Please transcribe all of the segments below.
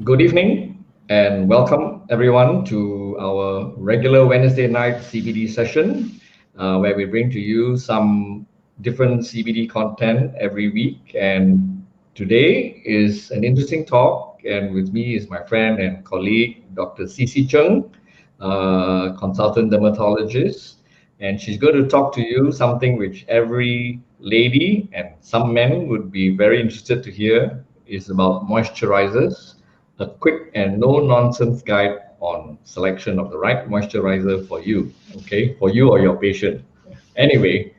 Good evening and welcome everyone to our regular Wednesday night CBD session, where we bring to you some different CBD content every week. And today is an interesting talk, and with me is my friend and colleague, Dr. CC Cheng, consultant dermatologist, and she's going to talk to you something which every lady and some men would be very interested to hear is about moisturizers, a quick and no nonsense guide on selection of the right moisturizer for you, okay, for you or your patient. Anyway,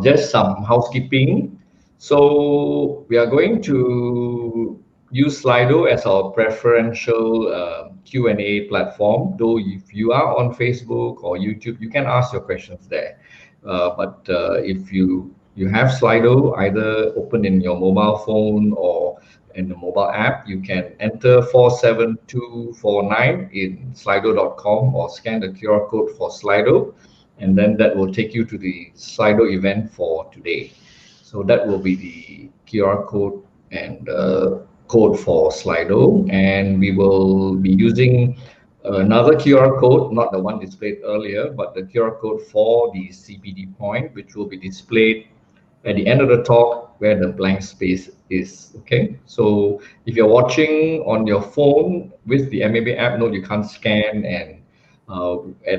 just some housekeeping. So we are going to use Slido as our preferential Q&A platform. Though if you are on Facebook or YouTube, you can ask your questions there. But if you have Slido either open in your mobile phone or in the mobile app, you can enter 47249 in slido.com or scan the QR code for Slido, and then that will take you to the Slido event for today. So that will be the QR code and code for Slido, and we will be using another QR code, not the one displayed earlier, but the QR code for the CPD point, which will be displayed at the end of the talk where the blank space is. Okay, so if you're watching on your phone with the MAB app, no, you can't scan and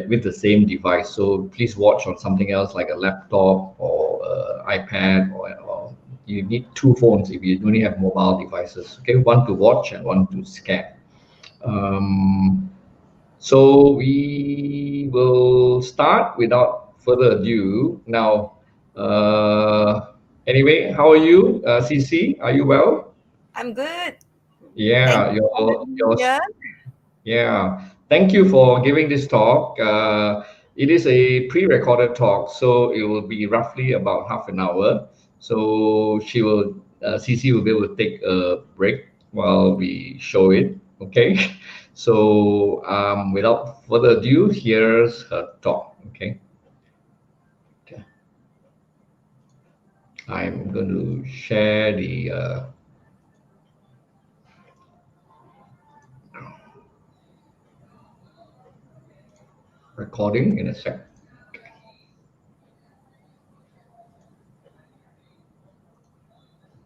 with the same device. So please watch on something else like a laptop or iPad, or you need two phones if you only have mobile devices. Okay, one to watch and one to scan. Um, so we will start without further ado. Now, anyway, how are you, CC? Are you well? I'm good. Thank Yeah, you for having me here. yeah. Thank you for giving this talk. It is a pre-recorded talk, so it will be roughly about half an hour. So CC will be able to take a break while we show it. Okay. So without further ado, here's her talk. Okay. Okay. I'm going to share the recording in a sec.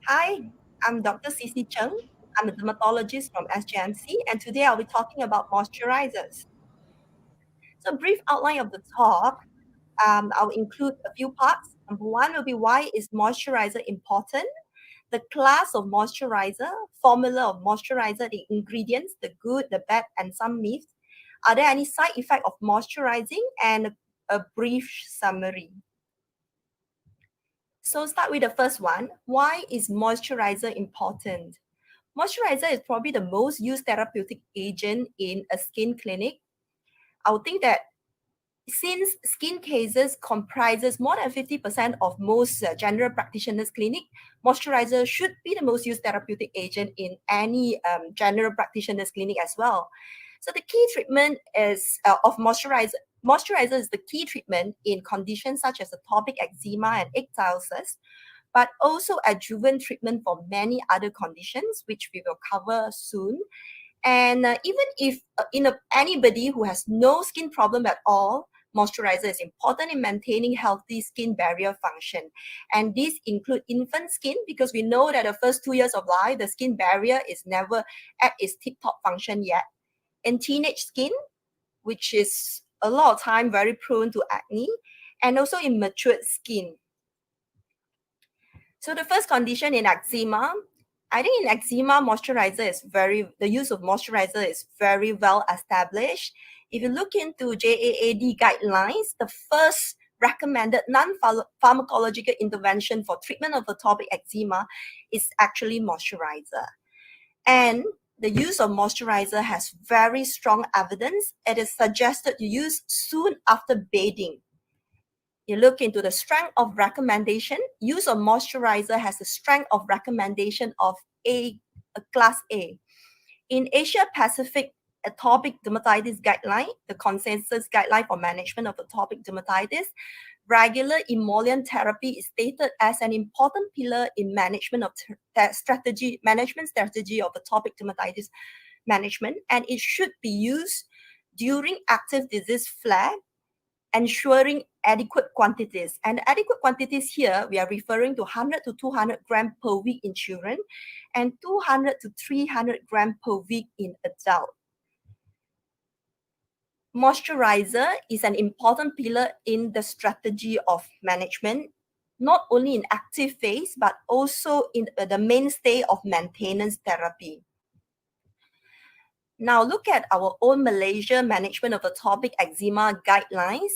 Hi, I'm Dr. Cici Cheng. I'm a dermatologist from SGMC, and today I'll be talking about moisturizers. So, brief outline of the talk. I'll include a few parts. Number one will be why is moisturizer important? The class of moisturizer, formula of moisturizer, the ingredients, the good, the bad, and some myths. Are there any side effect of moisturizing? And a brief summary. So start with the first one. Why is moisturizer important? Moisturizer is probably the most used therapeutic agent in a skin clinic. I would think that since skin cases comprises more than 50% of most general practitioners clinic, moisturizer should be the most used therapeutic agent in any general practitioners clinic as well. So the key treatment is of moisturizer. Moisturizer is the key treatment in conditions such as atopic eczema and ichthyosis, but also adjuvant treatment for many other conditions, which we will cover soon. And even if anybody who has no skin problem at all, moisturizer is important in maintaining healthy skin barrier function. And these include infant skin, because we know that the first 2 years of life, the skin barrier is never at its tip-top function yet. In teenage skin, which is a lot of time very prone to acne, and also in matured skin. So the first condition in eczema, I think in eczema, the use of moisturizer is very well established. If you look into JAAD guidelines, the first recommended non-pharmacological intervention for treatment of atopic eczema is actually moisturizer. And the use of moisturizer has very strong evidence. It is suggested to use soon after bathing. You look into the strength of recommendation. Use of moisturizer has the strength of recommendation of a class A. In Asia Pacific Atopic Dermatitis Guideline, the consensus guideline for management of atopic dermatitis, regular emollient therapy is stated as an important pillar in management of strategy of atopic dermatitis management, and it should be used during active disease flare, ensuring adequate quantities. And adequate quantities here, we are referring to 100 to 200 grams per week in children and 200 to 300 grams per week in adults. Moisturizer is an important pillar in the strategy of management, not only in active phase, but also in the mainstay of maintenance therapy. Now look at our own Malaysia Management of Atopic Eczema guidelines.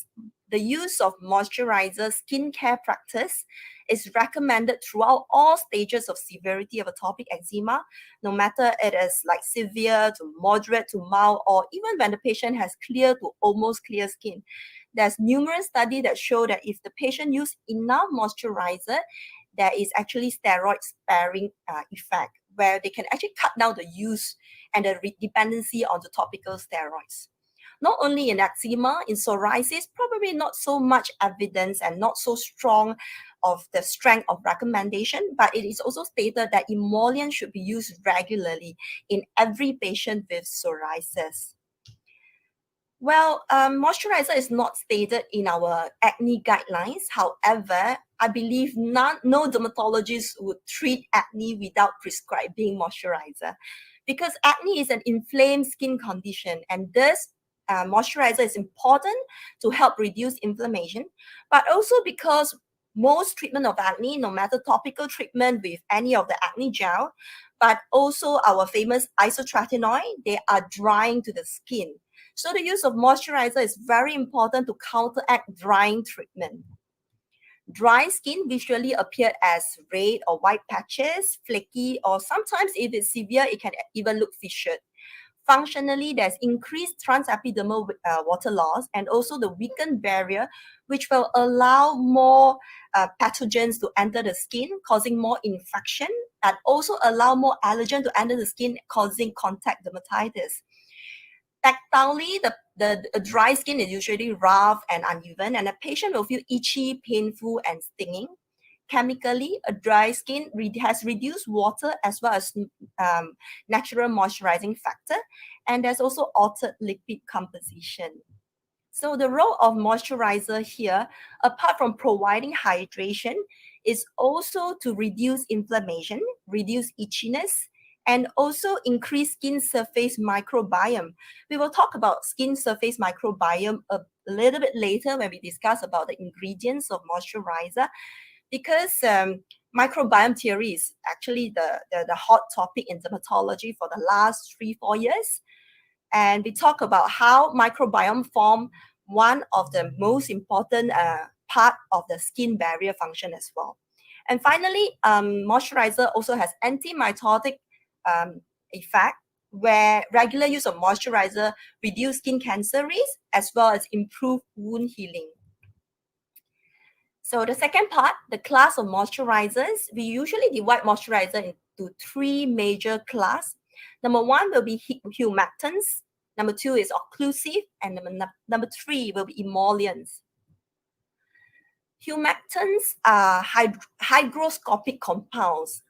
The use of moisturizer skincare practice is recommended throughout all stages of severity of atopic eczema, no matter it is like severe to moderate to mild, or even when the patient has clear to almost clear skin. There's numerous studies that show that if the patient use enough moisturizer, there is actually steroid sparing effect, where they can actually cut down the use and the dependency on the topical steroids. Not only in eczema, in psoriasis, probably not so much evidence and not so strong of the strength of recommendation, but it is also stated that emollient should be used regularly in every patient with psoriasis. Well, moisturizer is not stated in our acne guidelines. However, I believe no dermatologist would treat acne without prescribing moisturizer, because acne is an inflamed skin condition, and thus moisturizer is important to help reduce inflammation, but also because most treatment of acne, no matter topical treatment with any of the acne gel, but also our famous isotretinoin, they are drying to the skin. So the use of moisturizer is very important to counteract drying treatment. Dry skin visually appear as red or white patches, flaky, or sometimes if it's severe, it can even look fissured. Functionally, there's increased transepidermal water loss and also the weakened barrier, which will allow more pathogens to enter the skin, causing more infection, and also allow more allergen to enter the skin, causing contact dermatitis. Tactilely, the dry skin is usually rough and uneven, and the patient will feel itchy, painful, and stinging. Chemically, a dry skin has reduced water as well as natural moisturizing factor, and there's also altered lipid composition. So the role of moisturizer here, apart from providing hydration, is also to reduce inflammation, reduce itchiness, and also increase skin surface microbiome. We will talk about skin surface microbiome a little bit later when we discuss about the ingredients of moisturizer, because microbiome theory is actually the hot topic in dermatology for the last 3-4 years. And we talk about how microbiome form one of the most important part of the skin barrier function as well. And finally, moisturizer also has anti-mitotic effect, where regular use of moisturizer reduce skin cancer risk as well as improve wound healing. So the second part, the class of moisturizers, we usually divide moisturizer into 3 major classes. Number 1 will be humectants, number 2 is occlusive, and number 3 will be emollients. Humectants are hygroscopic compounds.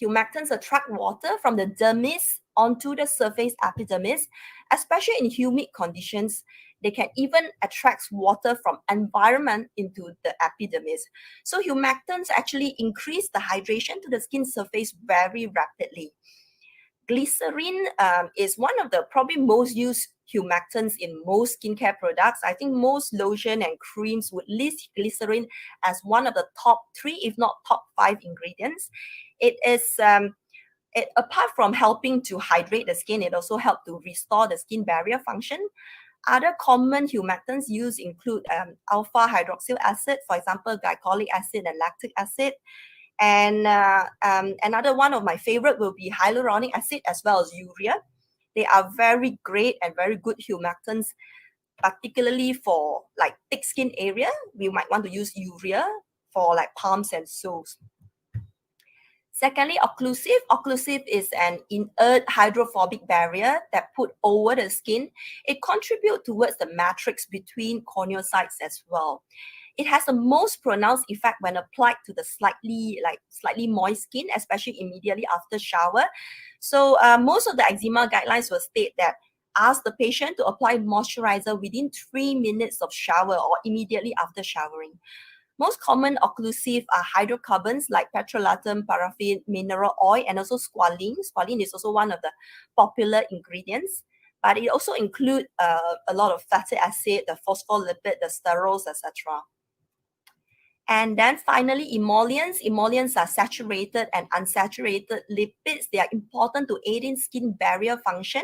Humectants attract water from the dermis onto the surface epidermis, especially in humid conditions. They can even attract water from environment into the epidermis. So humectants actually increase the hydration to the skin surface very rapidly. Glycerin is one of the probably most used humectants in most skincare products. I think most lotion and creams would list glycerin as one of the top 3, if not top 5 ingredients. It is apart from helping to hydrate the skin, it also helps to restore the skin barrier function. Other common humectants used include alpha hydroxyl acid, for example, glycolic acid and lactic acid. And another one of my favorite will be hyaluronic acid as well as urea. They are very great and very good humectants, particularly for like thick skin area. We might want to use urea for like palms and soles. Secondly, occlusive. Occlusive is an inert hydrophobic barrier that put over the skin. It contributes towards the matrix between corneocytes as well. It has the most pronounced effect when applied to the slightly moist skin, especially immediately after shower. So most of the eczema guidelines will state that ask the patient to apply moisturizer within 3 minutes of shower or immediately after showering. Most common occlusive are hydrocarbons like petrolatum, paraffin, mineral oil, and also squalene. Squalene is also one of the popular ingredients, but it also includes a lot of fatty acid, the phospholipid, the sterols, etc. And then finally, emollients. Emollients are saturated and unsaturated lipids. They are important to aid in skin barrier function,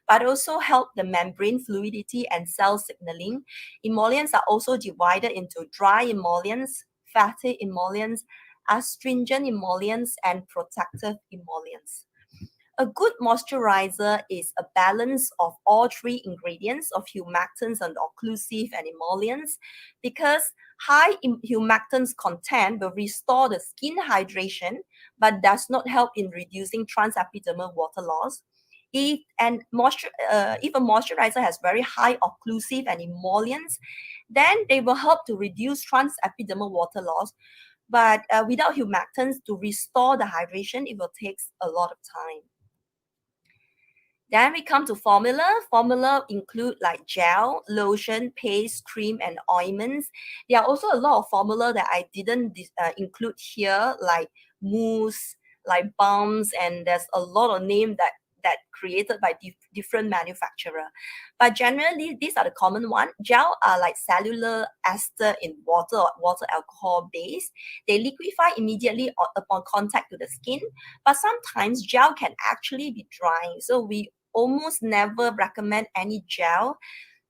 but also help the membrane fluidity and cell signaling. Emollients are also divided into dry emollients, fatty emollients, astringent emollients, and protective emollients. A good moisturizer is a balance of all three ingredients of humectants and occlusive and emollients, because high humectants content will restore the skin hydration but does not help in reducing transepidermal water loss. If a moisturizer has very high occlusive and emollients, then they will help to reduce transepidermal water loss. But without humectants, to restore the hydration, it will take a lot of time. Then we come to formula. Formula include like gel, lotion, paste, cream, and ointments. There are also a lot of formula that I didn't include here, like mousse, like balms, and there's a lot of name that created by different manufacturer. But generally, these are the common one. Gel are like cellular ester in water or water alcohol base. They liquefy immediately upon contact to the skin, but sometimes gel can actually be drying. So we almost never recommend any gel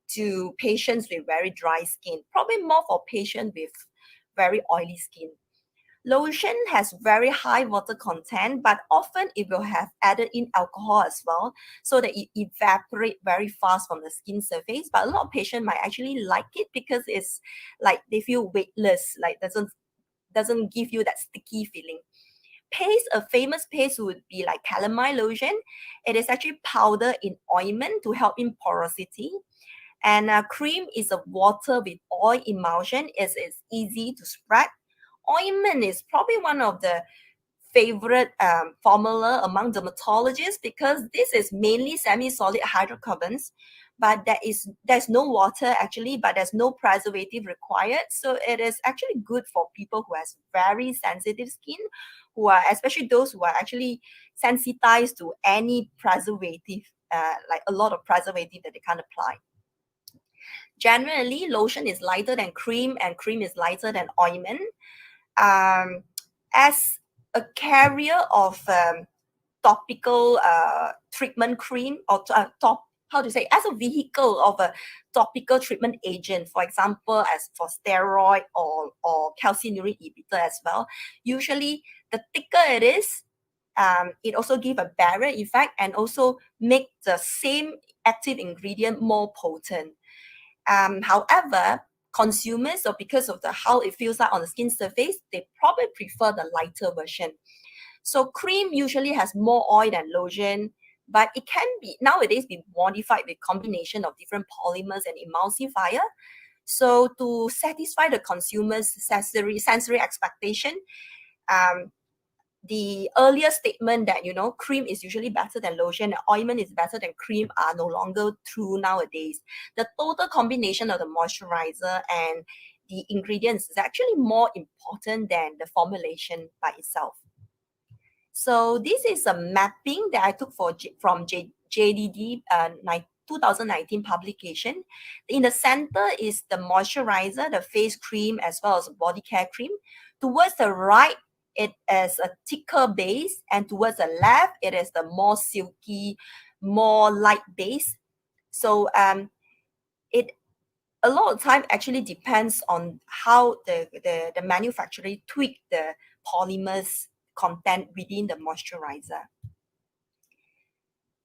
to patients with very dry skin, probably more for patients with very oily skin. Lotion has very high water content, but often it will have added in alcohol as well, so that it evaporates very fast from the skin surface. But a lot of patients might actually like it because it's like they feel weightless, like doesn't give you that sticky feeling. Paste, a famous paste would be like calamine lotion. It is actually powder in ointment to help in porosity. And cream is a water with oil emulsion. It's easy to spread. Ointment is probably one of the favorite formula among dermatologists, because this is mainly semi-solid hydrocarbons, but there's no water actually, but there's no preservative required. So it is actually good for people who has very sensitive skin, who are especially those who are actually sensitized to any preservative, like a lot of preservative that they can't apply. Generally, lotion is lighter than cream, and cream is lighter than ointment. As a carrier of topical treatment cream, or as a vehicle of a topical treatment agent, for example, as for steroid or calcineurin inhibitor as well, usually the thicker it is, it also give a barrier effect and also make the same active ingredient more potent. However, consumers, or because of how it feels like on the skin surface, they probably prefer the lighter version. So cream usually has more oil than lotion, but it can be nowadays be modified with combination of different polymers and emulsifier. So to satisfy the consumer's sensory expectation, the earlier statement that cream is usually better than lotion and ointment is better than cream are no longer true nowadays. The total combination of the moisturizer and the ingredients is actually more important than the formulation by itself. So this is a mapping that I took from JDD 2019 publication. In the center is the moisturizer, the face cream, as well as body care cream. Towards the right, it is a thicker base, and towards the left, it is the more silky, more light base. So it a lot of time actually depends on how the manufacturer tweak the polymers content within the moisturizer.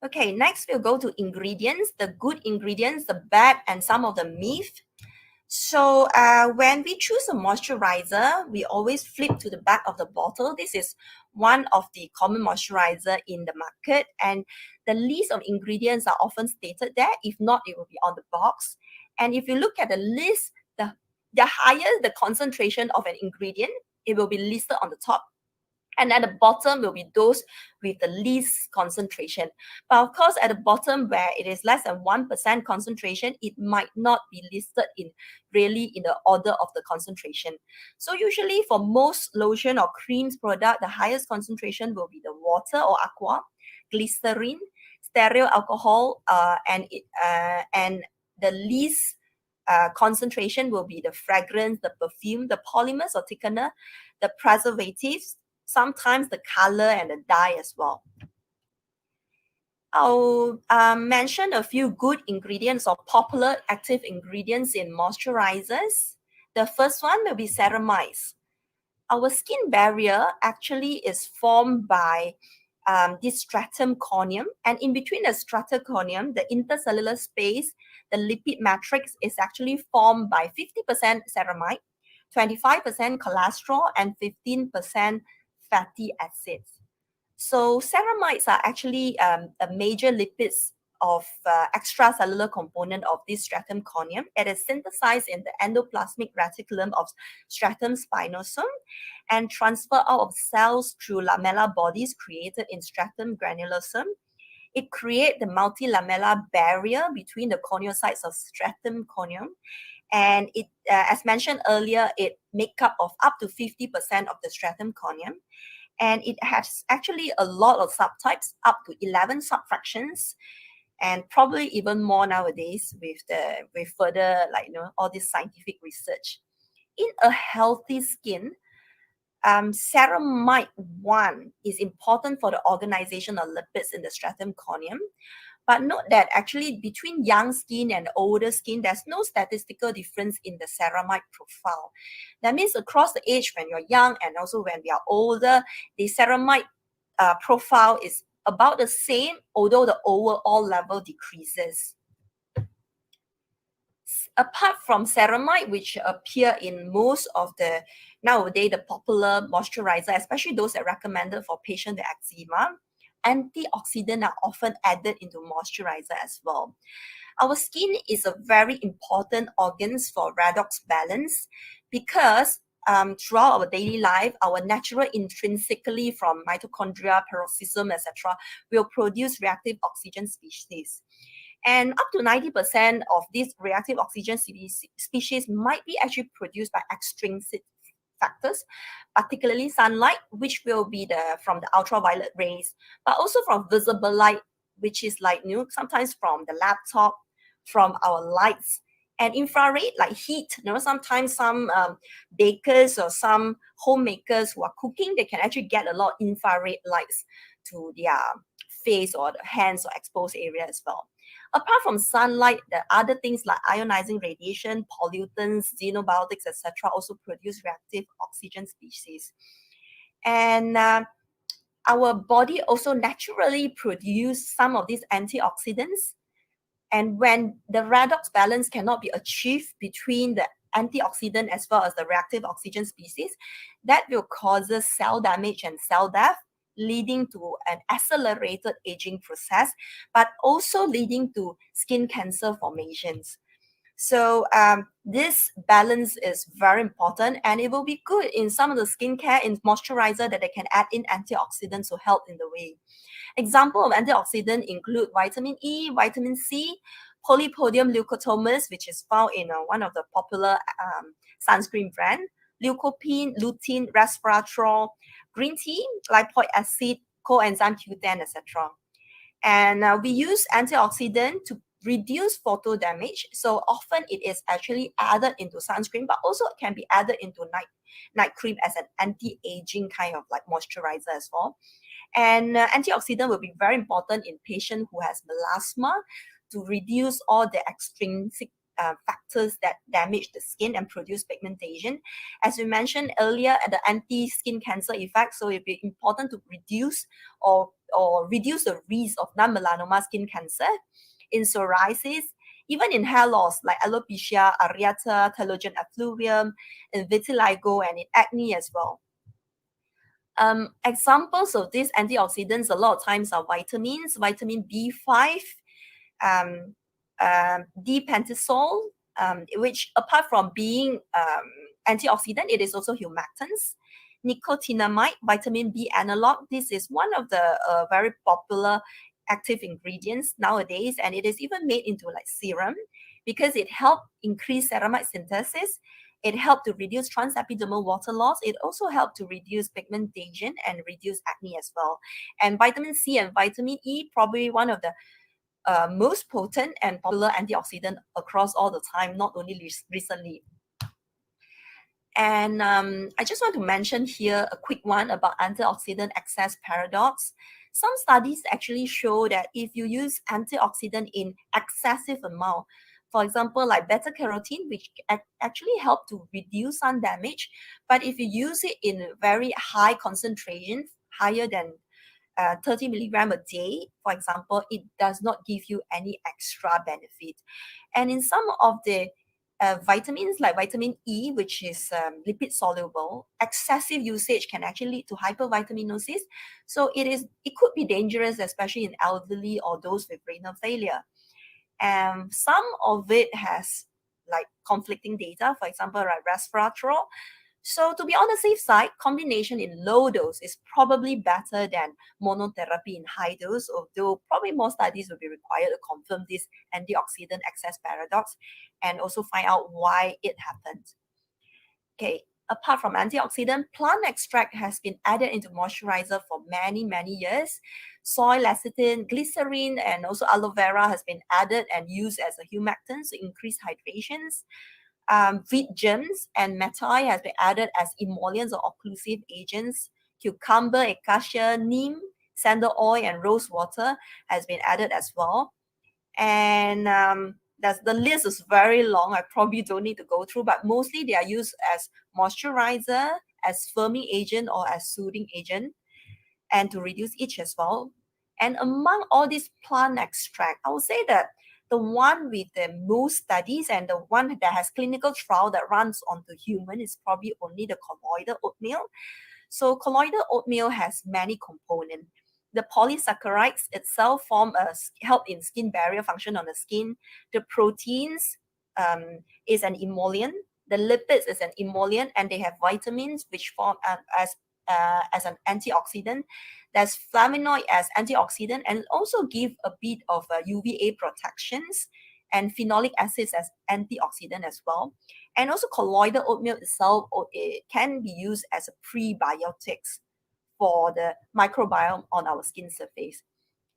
Okay, next we'll go to ingredients, the good ingredients, the bad, and some of the myth. So when we choose a moisturizer, we always flip to the back of the bottle. This is one of the common moisturizer in the market, and the list of ingredients are often stated there. If not, it will be on the box. And if you look at the list, the the higher the concentration of an ingredient, it will be listed on the top. And at the bottom will be those with the least concentration. But of course, at the bottom where it is less than 1% concentration, it might not be listed in the order of the concentration. So usually for most lotion or creams product, the highest concentration will be the water or aqua, glycerin, sterol alcohol, and the least concentration will be the fragrance, the perfume, the polymers or thickener, the preservatives, sometimes the color and the dye as well. I'll mention a few good ingredients or popular active ingredients in moisturizers. The first one will be ceramides. Our skin barrier actually is formed by this stratum corneum, and in between the stratum corneum, the intercellular space, the lipid matrix is actually formed by 50% ceramide, 25% cholesterol, and 15% fatty acids. So ceramides are actually a major lipids of extracellular component of this stratum corneum. It is synthesized in the endoplasmic reticulum of stratum spinosum and transfer out of cells through lamellar bodies created in stratum granulosum. It creates the multilamellar barrier between the corneocytes of stratum corneum. And it, as mentioned earlier, it make up of up to 50% of the stratum corneum. And it has actually a lot of subtypes, up to 11 subfractions, and probably even more nowadays with further all this scientific research. In a healthy skin, ceramide 1 is important for the organization of lipids in the stratum corneum. But note that actually between young skin and older skin, there's no statistical difference in the ceramide profile. That means across the age when you're young and also when we are older, the ceramide profile is about the same, although the overall level decreases. Apart from ceramide, which appear in most of the nowadays the popular moisturizer, especially those that are recommended for patients with eczema, antioxidants are often added into moisturizer as well. Our skin is a very important organ for redox balance because throughout our daily life, our natural intrinsically from mitochondria, peroxisome, etc., will produce reactive oxygen species. And up to 90% of these reactive oxygen species might be actually produced by extrinsic factors, particularly sunlight, which will be from the ultraviolet rays, but also from visible light, which is like sometimes from the laptop, from our lights, and infrared like heat. Sometimes some bakers or some homemakers who are cooking, they can actually get a lot of infrared lights to their face or the hands or exposed area as well. Apart from sunlight, the other things like ionizing radiation, pollutants, xenobiotics, etc., also produce reactive oxygen species. And our body also naturally produce some of these antioxidants. And when the redox balance cannot be achieved between the antioxidant as well as the reactive oxygen species, that will cause cell damage and cell death, leading to an accelerated aging process, but also leading to skin cancer formations. So this balance is very important, and it will be good in some of the skincare in moisturizer that they can add in antioxidants to help in the way. Example of antioxidant include vitamin E, vitamin C, polypodium leucotomus, which is found in one of the popular sunscreen brand, leucopene, lutein, resveratrol, green tea, lipoic acid, coenzyme Q10, etc. And we use antioxidant to reduce photo damage. So often it is actually added into sunscreen, but also can be added into night cream as an anti-aging kind of like moisturizer as well. And antioxidant will be very important in patient who has melasma to reduce all the extrinsic factors that damage the skin and produce pigmentation. As we mentioned earlier, the anti-skin cancer effect, so it'll be important to reduce or reduce the risk of non-melanoma skin cancer, in psoriasis, even in hair loss like alopecia areata, telogen effluvium, in vitiligo, and in acne as well. Examples of these antioxidants a lot of times are vitamins, vitamin B5, D-pentasol, which apart from being antioxidant, it is also humectants. Nicotinamide, vitamin B analog. This is one of the very popular active ingredients nowadays, and it is even made into like serum because it helped increase ceramide synthesis. It helped to reduce transepidermal water loss. It also helped to reduce pigmentation and reduce acne as well. And vitamin C and vitamin E, probably one of the most potent and popular antioxidant across all the time, not only recently. And I just want to mention here a quick one about antioxidant excess paradox. Some studies actually show that if you use antioxidant in excessive amount, for example, like beta carotene, which actually help to reduce sun damage, but if you use it in very high concentration, higher than 30 milligram a day, for example, it does not give you any extra benefit. And in some of the vitamins like vitamin E, which is lipid soluble, excessive usage can actually lead to hypervitaminosis. So it could be dangerous, especially in elderly or those with renal failure. And some of it has like conflicting data, for example, like resveratrol. So to be on the safe side, combination in low dose is probably better than monotherapy in high dose, although probably more studies will be required to confirm this antioxidant excess paradox and also find out why it happens. Okay, apart from antioxidant, plant extract has been added into moisturizer for many, many years. Soy lecithin, glycerin, and also aloe vera has been added and used as a humectant to increase hydrations. Wheat germs and metai has been added as emollients or occlusive agents. Cucumber, acacia, neem, sandal oil, and rose water has been added as well. And the list is very long. I probably don't need to go through, but mostly they are used as moisturizer, as firming agent, or as soothing agent, and to reduce itch as well. And among all these plant extract, I would say that the one with the most studies and the one that has clinical trial that runs onto human is probably only the colloidal oatmeal. So colloidal oatmeal has many components. The polysaccharides itself help in skin barrier function on the skin. The proteins is an emollient. The lipids is an emollient, and they have vitamins which form as an antioxidant. There's flavonoid as antioxidant and also give a bit of UVA protections, and phenolic acids as antioxidant as well. And also colloidal oatmeal itself, it can be used as a prebiotics for the microbiome on our skin surface.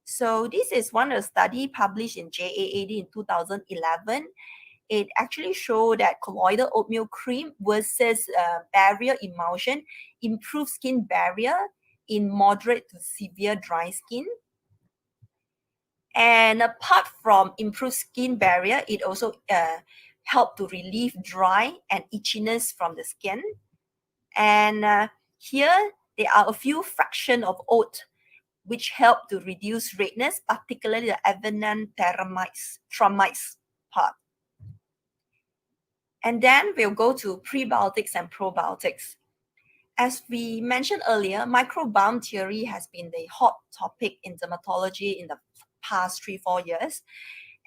So this is one of the study published in JAAD in 2011. It actually showed that colloidal oatmeal cream versus barrier emulsion improves skin barrier in moderate to severe dry skin. And apart from improved skin barrier, it also helped to relieve dry and itchiness from the skin. And here there are a few fraction of oat which help to reduce redness, particularly the avenanthermites part. And then we'll go to prebiotics and probiotics. As we mentioned earlier, microbiome theory has been the hot topic in dermatology in the past 3-4 years.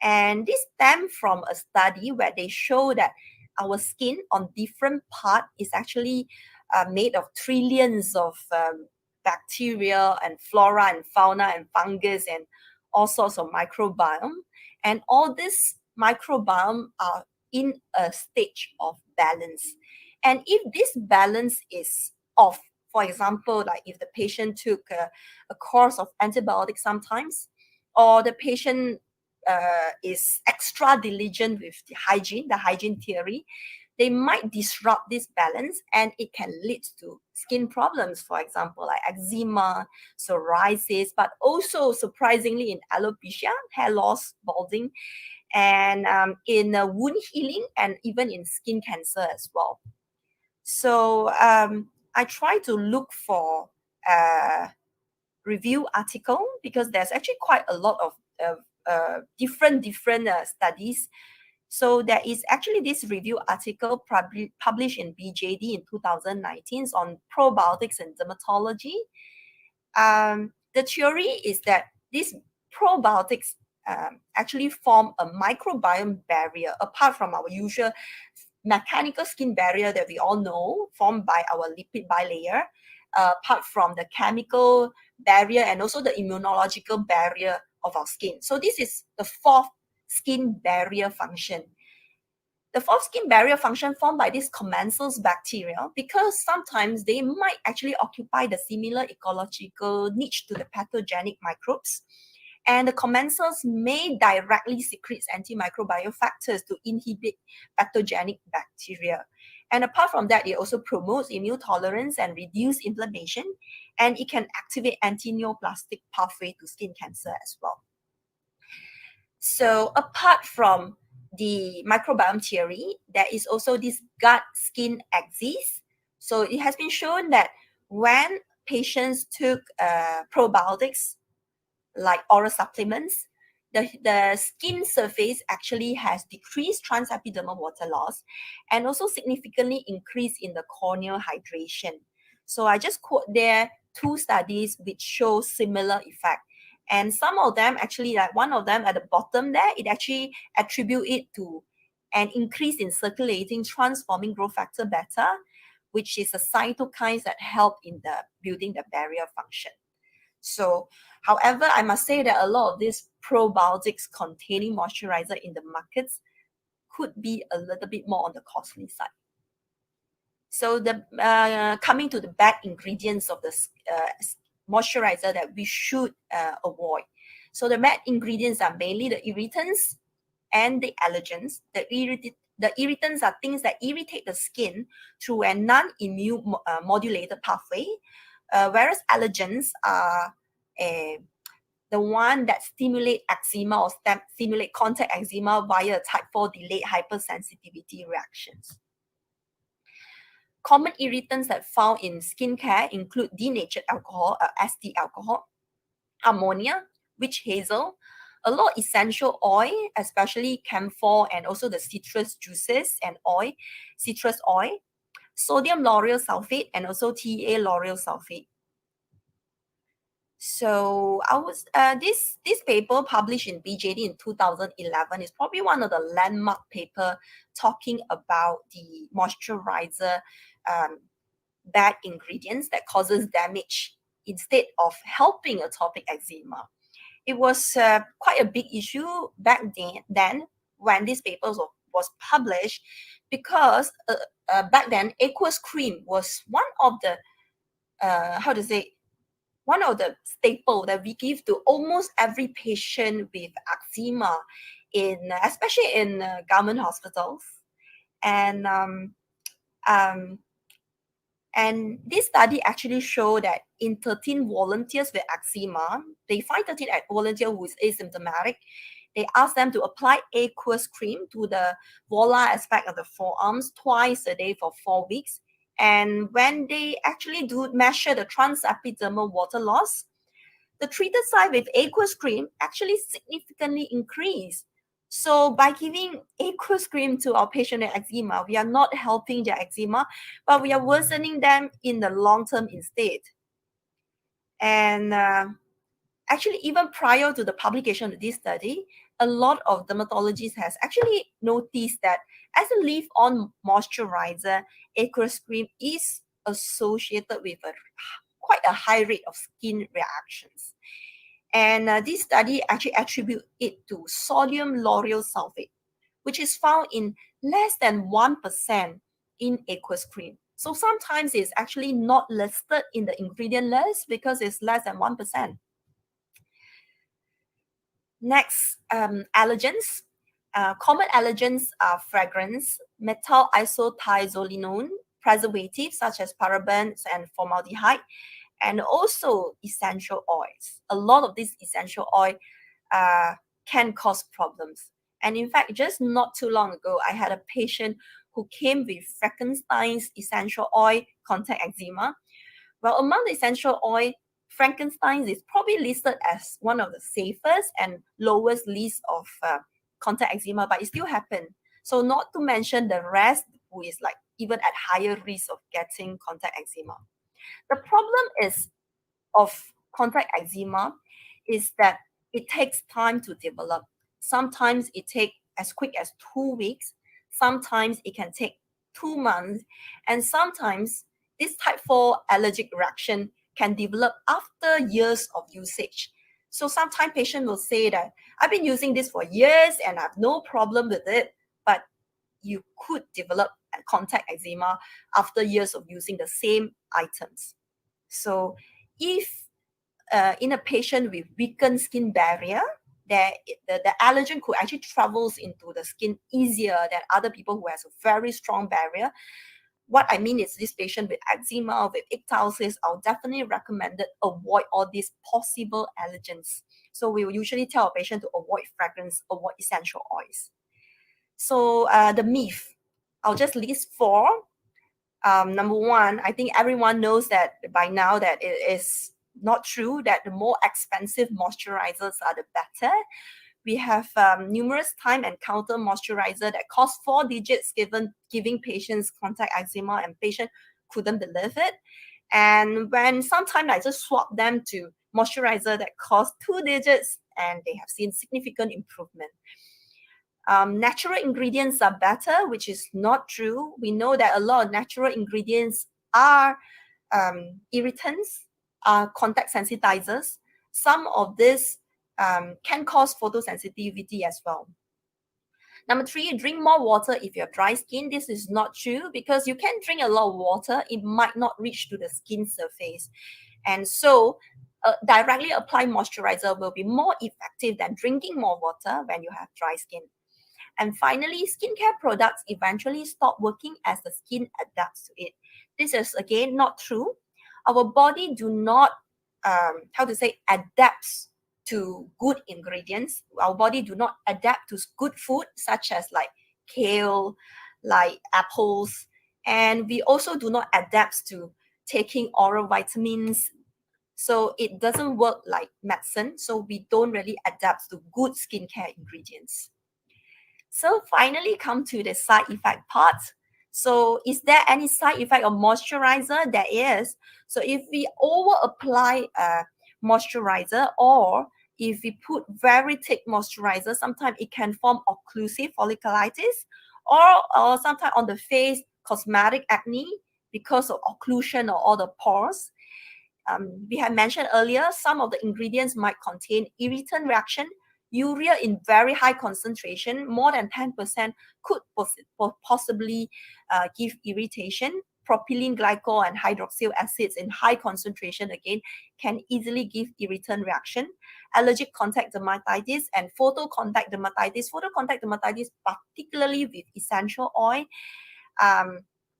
And this stemmed from a study where they show that our skin on different parts is actually made of trillions of bacteria and flora and fauna and fungus and all sorts of microbiome. And all this microbiome are in a stage of balance. And if this balance is off, for example, like if the patient took a course of antibiotics sometimes, or the patient is extra diligent with the hygiene theory, they might disrupt this balance and it can lead to skin problems, for example, like eczema, psoriasis, but also surprisingly in alopecia, hair loss, balding, and in wound healing, and even in skin cancer as well. So I try to look for a review article because there's actually quite a lot of different studies. So there is actually this review article published in BJD in 2019 on probiotics and dermatology. The theory is that these probiotics actually form a microbiome barrier apart from our usual mechanical skin barrier that we all know formed by our lipid bilayer, apart from the chemical barrier and also the immunological barrier of our skin. So this is the fourth skin barrier function. The fourth skin barrier function formed by these commensal bacteria, because sometimes they might actually occupy the similar ecological niche to the pathogenic microbes. And the commensals may directly secrete antimicrobial factors to inhibit pathogenic bacteria. And apart from that, it also promotes immune tolerance and reduce inflammation, and it can activate anti-neoplastic pathway to skin cancer as well. So apart from the microbiome theory, there is also this gut-skin axis. So it has been shown that when patients took probiotics, like oral supplements, the skin surface actually has decreased transepidermal water loss and also significantly increased in the corneal hydration. So I just quote there 2 studies which show similar effect. And some of them actually, like one of them at the bottom there, it actually attribute it to an increase in circulating transforming growth factor beta, which is a cytokine that help in the building the barrier function. So, however, I must say that a lot of these probiotics containing moisturizer in the markets could be a little bit more on the costly side. So, the coming to the bad ingredients of the moisturizer that we should avoid. So, the bad ingredients are mainly the irritants and the allergens. The irritants are things that irritate the skin through a non-immune modulated pathway, whereas allergens are the one that stimulate eczema or stimulate contact eczema via type 4 delayed hypersensitivity reactions. Common irritants that found in skincare include denatured alcohol, SD alcohol, ammonia, witch hazel, a lot of essential oil, especially camphor and also the citrus juices and oil, citrus oil, sodium lauryl sulfate, and also TA lauryl sulfate. So this paper published in BJD in 2011 is probably one of the landmark paper talking about the moisturizer bad ingredients that causes damage instead of helping atopic eczema. It was quite a big issue back then when this paper was published, because back then aqueous cream was one of the one of the staple that we give to almost every patient with eczema, especially in government hospitals. And this study actually showed that in 13 volunteers with eczema, they find 13 volunteers who is asymptomatic. They asked them to apply aqueous cream to the volar aspect of the forearms twice a day for 4 weeks. And when they actually measure the transepidermal water loss, the treated site with aqueous cream actually significantly increased. So by giving aqueous cream to our patient with eczema, we are not helping their eczema, but we are worsening them in the long term instead. And actually, even prior to the publication of this study, a lot of dermatologists has actually noticed that as a leave-on moisturizer, aqueous cream is associated with quite a high rate of skin reactions. And this study actually attribute it to sodium lauryl sulfate, which is found in less than 1% in aqueous cream. So sometimes it's actually not listed in the ingredient list because it's less than 1%. Next, allergens. Common allergens are fragrance, methyl isothiazolinone, preservatives such as parabens and formaldehyde, and also essential oils. A lot of these essential oil can cause problems. And in fact, just not too long ago, I had a patient who came with Frankenstein's essential oil contact eczema. Well, among the essential oil, Frankenstein's is probably listed as one of the safest and lowest list of contact eczema, but it still happened. So not to mention the rest who is like even at higher risk of getting contact eczema. The problem is of contact eczema is that it takes time to develop. Sometimes it takes as quick as 2 weeks. Sometimes it can take 2 months. And sometimes this type 4 allergic reaction can develop after years of usage. So sometimes patient will say that I've been using this for years and I have no problem with it, but you could develop contact eczema after years of using the same items. So if in a patient with weakened skin barrier, the allergen could actually travels into the skin easier than other people who has a very strong barrier. What I mean is this patient with eczema, with ichthyosis, I'll definitely recommend it avoid all these possible allergens. So we will usually tell a patient to avoid fragrance, avoid essential oils. So the myth, I'll just list four. Number one, I think everyone knows that by now that it is not true that the more expensive moisturizers are the better. We have numerous time encounter moisturizer that cost 4 digits giving patients contact eczema, and patient couldn't believe it. And when sometimes I just swap them to moisturizer that cost 2 digits and they have seen significant improvement. Natural ingredients are better, which is not true. We know that a lot of natural ingredients are irritants, are contact sensitizers. Some of this can cause photosensitivity as well. Number three, drink more water if you have dry skin. This is not true because you can drink a lot of water. It might not reach to the skin surface. And so directly applied moisturizer will be more effective than drinking more water when you have dry skin. And finally, skincare products eventually stop working as the skin adapts to it. This is again not true. Our body do not, adapts to good ingredients. Our body do not adapt to good food such as like kale, like apples. And we also do not adapt to taking oral vitamins. So it doesn't work like medicine. So we don't really adapt to good skincare ingredients. So finally come to the side effect part. So is there any side effect of moisturizer? There is. So if we over apply moisturizer, or if we put very thick moisturizer, sometimes it can form occlusive folliculitis, or sometimes on the face, cosmetic acne because of occlusion of all the pores. We had mentioned earlier, some of the ingredients might contain irritant reaction. Urea in very high concentration, more than 10%, could possibly give irritation. Propylene glycol and hydroxyl acids in high concentration again can easily give irritant reaction. Allergic contact dermatitis and photocontact dermatitis. Photocontact dermatitis, particularly with essential oil,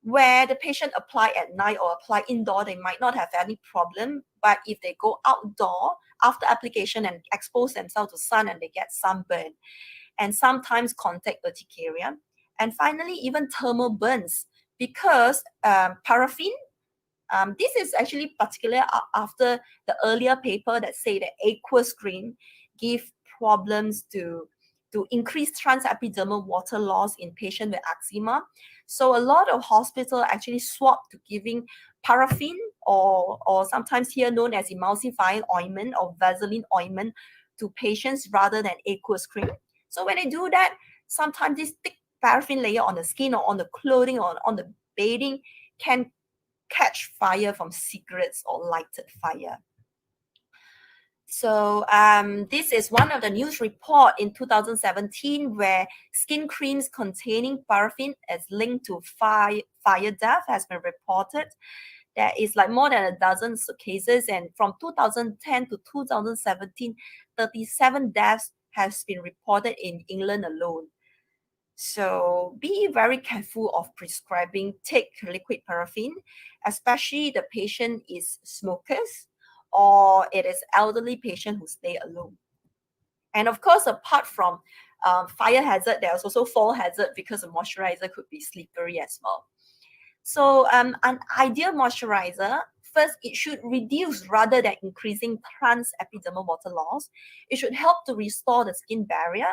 where the patient apply at night or apply indoor, they might not have any problem. But if they go outdoor after application and expose themselves to sun and they get sunburn, and sometimes contact urticaria. And finally, even thermal burns, because paraffin, this is actually particular after the earlier paper that say that aqueous cream give problems to increase transepidermal water loss in patients with eczema. So a lot of hospitals actually swap to giving paraffin or sometimes here known as emulsifying ointment or Vaseline ointment to patients rather than aqueous cream. So when they do that, sometimes this thick paraffin layer on the skin or on the clothing or on the bedding can catch fire from cigarettes or lighted fire. So this is one of the news report in 2017 where skin creams containing paraffin is linked to fire death has been reported. There is like more than a dozen cases, and from 2010 to 2017, 37 deaths has been reported in England alone. So be very careful of prescribing thick liquid paraffin, especially the patient is smokers or it is elderly patient who stay alone. And of course, apart from fire hazard, there's also fall hazard because the moisturizer could be slippery as well. So an ideal moisturizer, first, it should reduce rather than increasing transepidermal water loss. It should help to restore the skin barrier.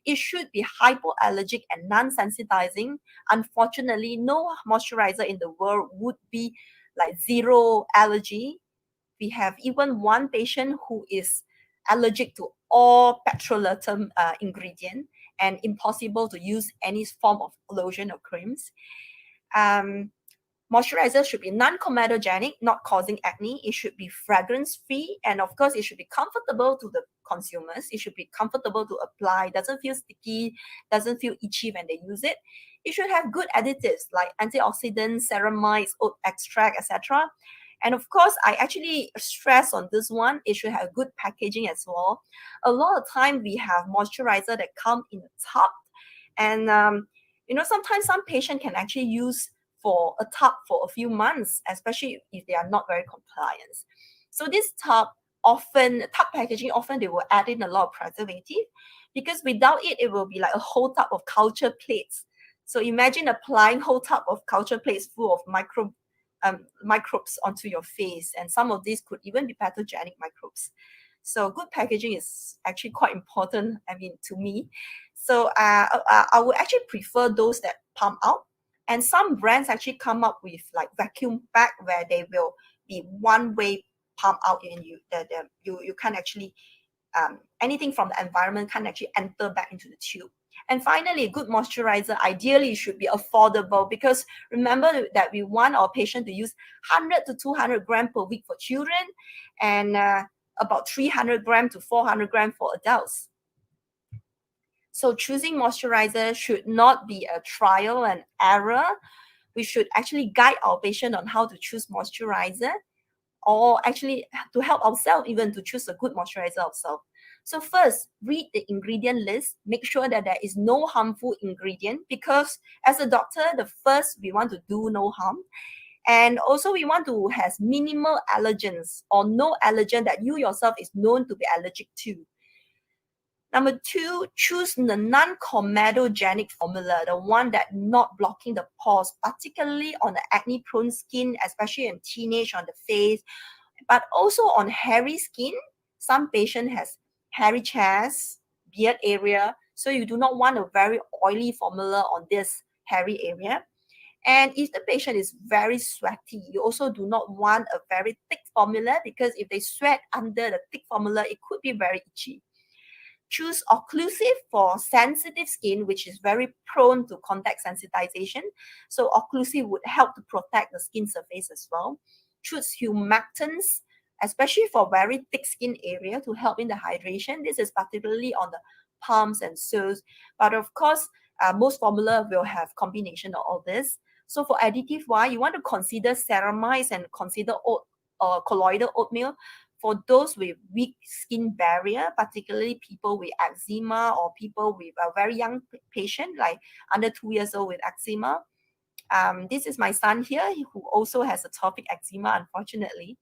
It should be hypoallergic and non-sensitizing. Unfortunately, no moisturizer in the world would be like zero allergy. We have even one patient who is allergic to all petrolatum ingredient and impossible to use any form of lotion or creams. Moisturizer should be non-comedogenic, not causing acne. It should be fragrance-free, and of course, it should be comfortable to the consumers. It should be comfortable to apply, doesn't feel sticky, doesn't feel itchy when they use it. It should have good additives like antioxidants, ceramides, oat extract, etc. And of course, I actually stress on this one, it should have good packaging as well. A lot of time we have moisturizer that come in a tub, and sometimes some patient can actually use for a tub for a few months, especially if they are not very compliant. So this tub packaging, often they will add in a lot of preservative, because without it, it will be like a whole tub of culture plates. So imagine applying whole tub of culture plates full of microbes onto your face, and some of these could even be pathogenic microbes. So good packaging is actually quite important, to me. So I would actually prefer those that pump out. And some brands actually come up with like vacuum bag where they will be one-way pump out, and you can't actually anything from the environment can't actually enter back into the tube. And finally, good moisturizer ideally should be affordable, because remember that we want our patient to use 100 to 200 grams per week for children, and about 300 grams to 400 grams for adults. So choosing moisturizer should not be a trial and error. We should actually guide our patient on how to choose moisturizer, or actually to help ourselves even to choose a good moisturizer ourselves. So first, read the ingredient list. Make sure that there is no harmful ingredient, because as a doctor, the first we want to do no harm. And also we want to have minimal allergens or no allergen that you yourself is known to be allergic to. Number two, choose the non-comedogenic formula, the one that not blocking the pores, particularly on the acne-prone skin, especially in teenage on the face, but also on hairy skin. Some patient has hairy chest, beard area, so you do not want a very oily formula on this hairy area. And if the patient is very sweaty, you also do not want a very thick formula, because if they sweat under the thick formula, it could be very itchy. Choose occlusive for sensitive skin, which is very prone to contact sensitization. So occlusive would help to protect the skin surface as well. Choose humectants, especially for very thick skin area, to help in the hydration. This is particularly on the palms and soles. But of course, most formula will have combination of all this. So for additive wise, you want to consider ceramides and consider colloidal oatmeal for those with weak skin barrier, particularly people with eczema or people with a very young patient, like under 2 years old with eczema. This is my son here, who also has atopic eczema, unfortunately.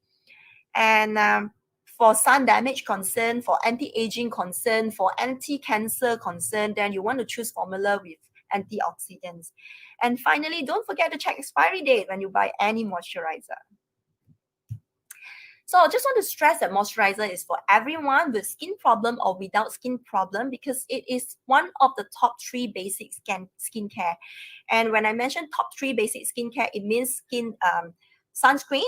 And for sun damage concern, for anti-aging concern, for anti-cancer concern, then you want to choose formula with antioxidants. And finally, don't forget to check expiry date when you buy any moisturizer. So I just want to stress that moisturizer is for everyone with skin problem or without skin problem, because it is one of the top 3 basic skincare. And when I mention top 3 basic skincare, it means sunscreen,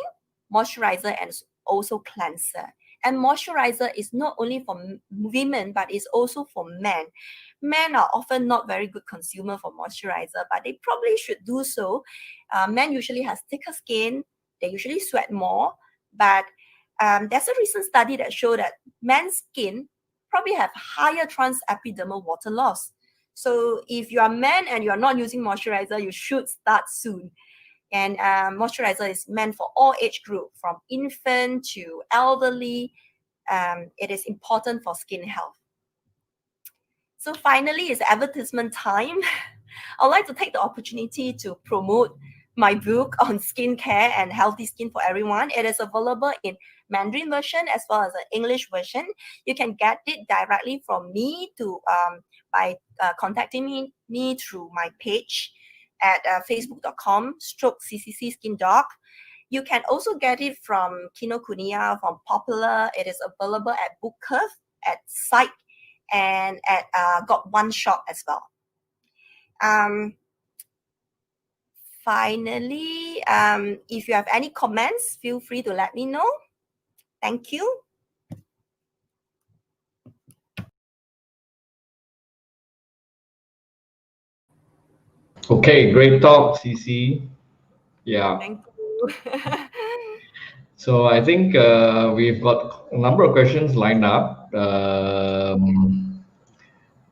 moisturizer, and also cleanser. And moisturizer is not only for women, but it's also for men. Men are often not very good consumer for moisturizer, but they probably should do so. Men usually has thicker skin, they usually sweat more, but there's a recent study that showed that men's skin probably have higher transepidermal water loss. So if you are a man and you are not using moisturizer, you should start soon. And moisturizer is meant for all age group, from infant to elderly. It is important for skin health. So finally, it's advertisement time. I'd like to take the opportunity to promote my book on skincare and healthy skin for everyone. It is available in Mandarin version as well as an English version. You can get it directly from me by contacting me through my page at facebook.com/CCC Skin Doc. You can also get it from Kinokuniya, from Popular. It is available at Book Curve, at Psych, and at Got One Shop as well. Finally, if you have any comments, feel free to let me know. Thank you. Okay, great talk, CC. Yeah. Thank you. So I think we've got a number of questions lined up.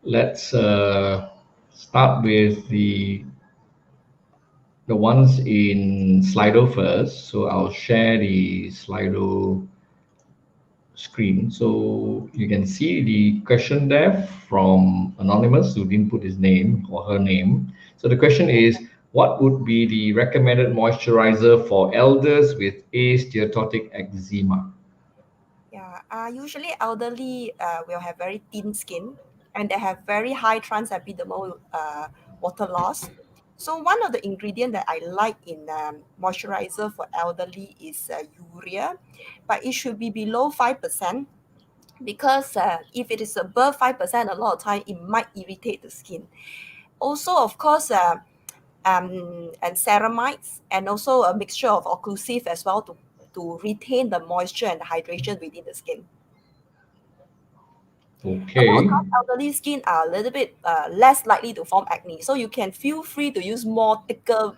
Let's start with the ones in Slido first. So I'll share the Slido screen. So you can see the question there from Anonymous who didn't put his name or her name. So the question is, what would be the recommended moisturizer for elders with asteatotic eczema? Yeah, usually elderly will have very thin skin and they have very high transepidermal water loss. So one of the ingredient that I like in moisturizer for elderly is urea, but it should be below 5% because if it is above 5%, a lot of time it might irritate the skin. Also, of course, and ceramides and also a mixture of occlusive as well to retain the moisture and the hydration within the skin. A lot of Okay. times elderly skin are a little bit less likely to form acne. So you can feel free to use more thicker,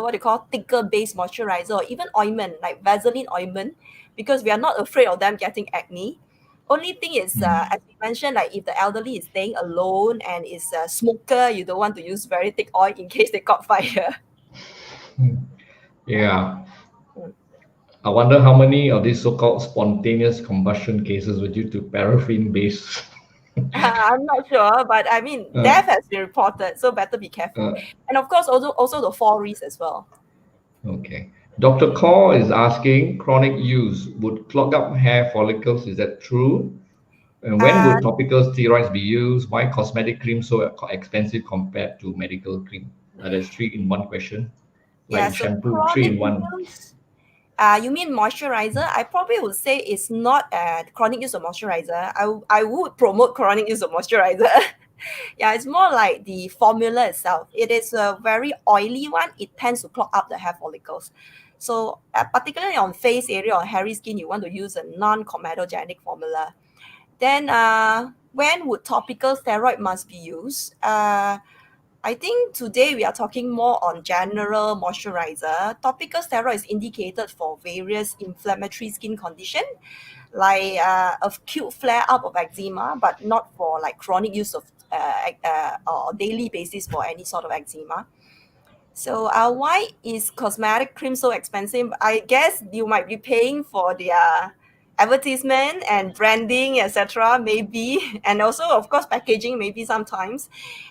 what do you call, thicker base moisturizer or even ointment, like Vaseline ointment, because we are not afraid of them getting acne. Only thing is, Hmm. as we mentioned, like if the elderly is staying alone and is a smoker, you don't want to use very thick oil in case they caught fire. Yeah. Yeah. Mm. I wonder how many of these so-called spontaneous combustion cases were due to paraffin-based. I'm not sure, but I mean, uh, death has been reported, so better be careful. uh, And of course, also the fall risk as well. okay. Dr. Kaur is asking, chronic use would clog up hair follicles. Is that true? And when Uh, would topical steroids be used? Why cosmetic cream so expensive compared to medical cream? That's three in one question, yeah, like so shampoo, three chronic in one. use. You mean moisturizer? I probably would say it's not a chronic use of moisturizer. I would promote chronic use of moisturizer. Yeah, it's more like the formula itself. It is a very oily one. It tends to clog up the hair follicles. So, particularly on face area or hairy skin, you want to use a non-comedogenic formula. Then, when would topical steroid must be used? I think today we are talking more on general moisturizer. Topical steroid is indicated for various inflammatory skin condition, like acute flare up of eczema, but not for like chronic use of or daily basis for any sort of eczema. So, why is cosmetic cream so expensive? I guess you might be paying for their advertisement and branding, etc. Maybe, and also, of course, packaging. Maybe sometimes,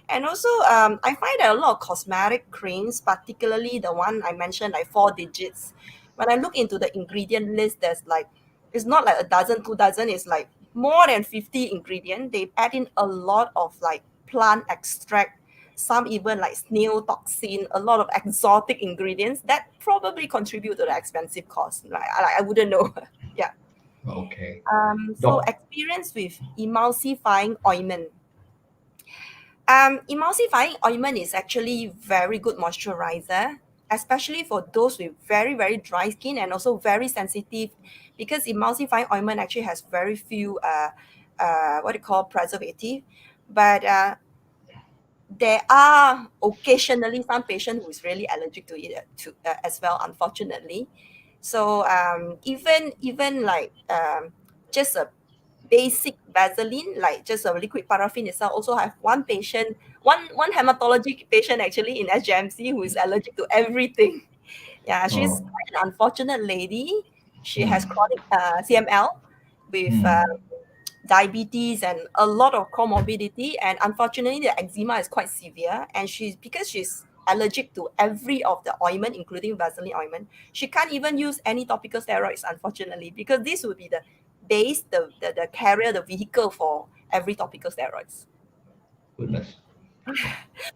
and also, I find that a lot of cosmetic creams, particularly the one I mentioned, like 4 digits. When I look into the ingredient list, there's like it's not like a dozen, 2 dozen. It's like more than 50 ingredient. They add in a lot of like plant extract, some even like snail toxin, a lot of exotic ingredients that probably contribute to the expensive cost. I wouldn't know. Yeah. Okay. So Doc, experience with emulsifying ointment. Emulsifying ointment is actually very good moisturizer, especially for those with very, very dry skin and also very sensitive, because emulsifying ointment actually has very few what do you call preservative. But there are occasionally some patient who is really allergic to it as well, unfortunately. So even like just a basic Vaseline, like just a liquid paraffin itself, also have one patient, one hematology patient actually in SGMC who is allergic to everything. Yeah, she's oh, quite an unfortunate lady. She has hmm, chronic CML with hmm. diabetes and a lot of comorbidity, and unfortunately the eczema is quite severe, and she's because she's allergic to every of the ointment including Vaseline ointment, she can't even use any topical steroids, unfortunately, because this would be the base, the carrier, the vehicle for every topical steroids. Goodness.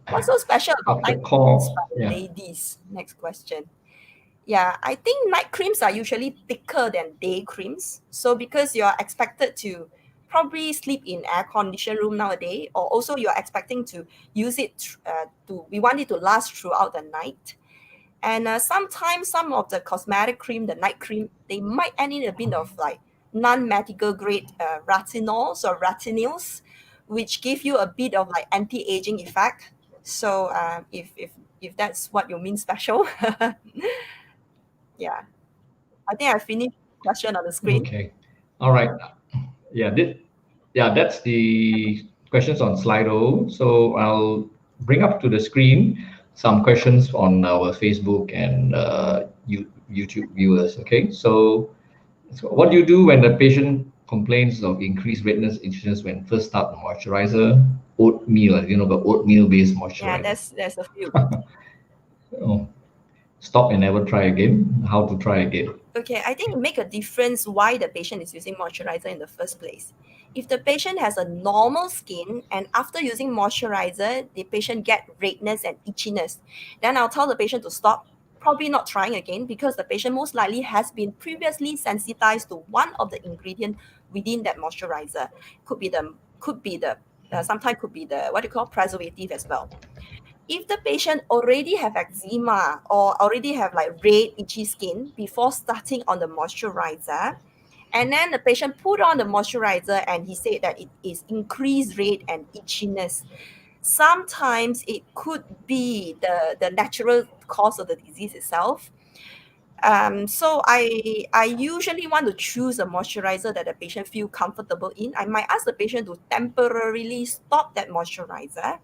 What's so special about Dr. night creams Kaur, by the yeah. ladies? Next question. Yeah, I think night creams are usually thicker than day creams. So because you're expected to probably sleep in air conditioned room nowadays, or also you're expecting to use it to we want it to last throughout the night. And sometimes some of the cosmetic cream, the night cream, they might add in a bit of like non-medical grade retinols or retinols, which give you a bit of like anti-aging effect. So if that's what you mean special, yeah, I think I finished the question on the screen. Okay. All right. Yeah, that's the questions on Slido. So I'll bring up to the screen some questions on our Facebook and YouTube viewers. Okay. So what do you do when the patient complains of increased redness, itchiness when first start the moisturizer? Oatmeal, the oatmeal-based Yeah, moisturizer. there's a few. Oh, stop and never try again. How to try again? Okay, I think it make a difference why the patient is using moisturizer in the first place. If the patient has a normal skin and after using moisturizer, the patient get redness and itchiness, then I'll tell the patient to stop, probably not trying again because the patient most likely has been previously sensitized to one of the ingredient within that moisturizer. Could be the sometimes could be the what you call preservative as well. If the patient already have eczema or already have like red itchy skin before starting on the moisturizer, and then the patient put on the moisturizer and he said that it is increased red and itchiness, sometimes it could be the natural cause of the disease itself. So I usually want to choose a moisturizer that the patient feel comfortable in. I might ask the patient to temporarily stop that moisturizer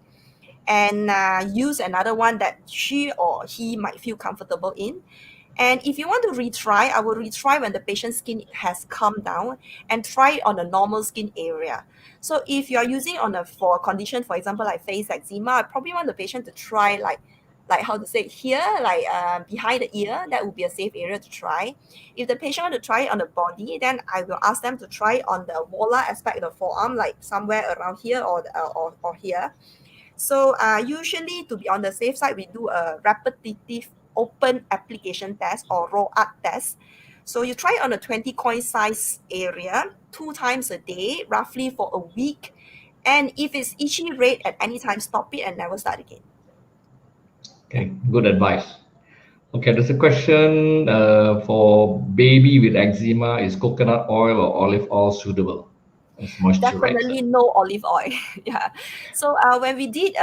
and use another one that she or he might feel comfortable in. And if you want to retry, I will retry when the patient's skin has calmed down and try it on a normal skin area. So if you are using on a for a condition, for example, like face eczema, I probably want the patient to try like how to say here, like behind the ear. That would be a safe area to try. If the patient want to try it on the body, then I will ask them to try it on the volar aspect of the forearm, like somewhere around here or here. So usually to be on the safe side, we do a repetitive open application test or roll up test. So you try on a 20 coin size area 2 times a day, roughly for a week. And if it's itchy red at any time, stop it and never start again. Yeah. Okay, good advice. Okay, there's a question for baby with eczema. Is coconut oil or olive oil suitable as moisturizer? Definitely no olive oil. Yeah. So when we did